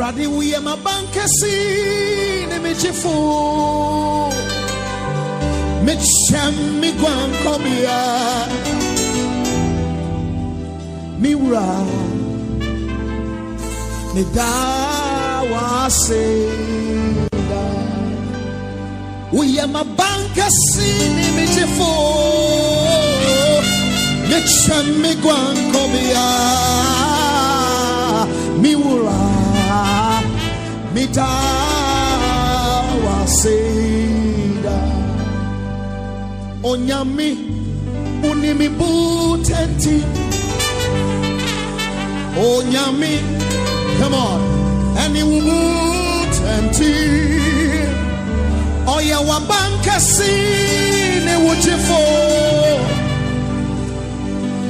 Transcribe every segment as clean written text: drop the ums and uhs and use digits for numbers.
Eradi we am a bankasi ne michifo Michem mi guan kobia Miura ne dawa seda We am a bankasi ne michifo Michem mi guan kobia Miura Mitawa seda Onyami unimi butenti Onyami come on any butenti Oya wabankasi ne wujifo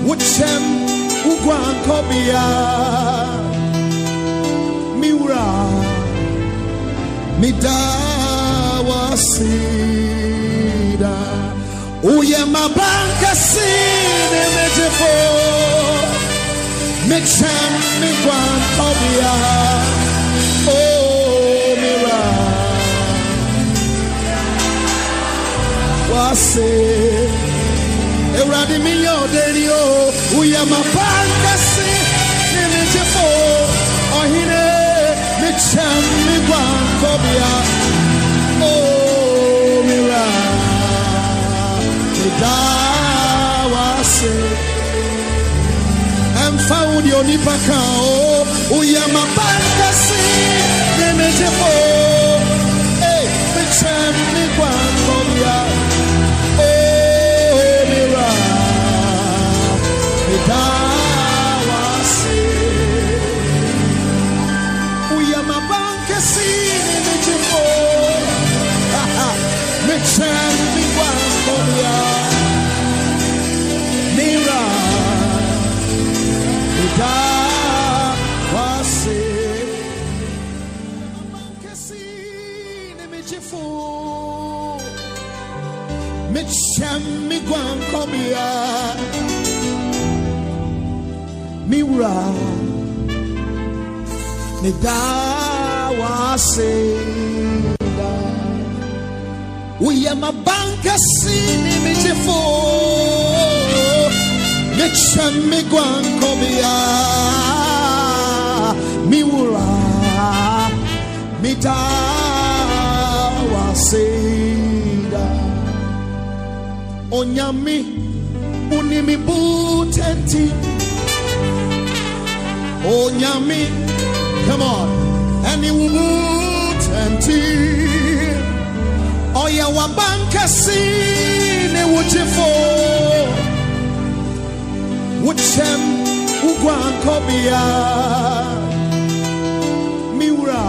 Wuchem ugwan kobia Miura Midawa sida Uye mabanka sine mejefo Michem migwan kobia Oh mira Wase Eradi miyo denio Uye mabanka sine mejefo Ohine Michem migwan kobia Oh mira Dawase and found your nipakao Uyama bankasi Nemejefo Hey Michem migwan kobia Oh mira Dawase Uyama bankasi Nemejefo Michem migwan kobia Mira Dawase Bankasi Nemejefo Michem migwan kobia Mira Dawase We am a bankasi Nemejefo Michem migwan kobia Miura Mitawa seda Onyami unimi butenti Onyami come on any butenti Oya wabankasi ne wujifo Wuchem ugwan kobia Miura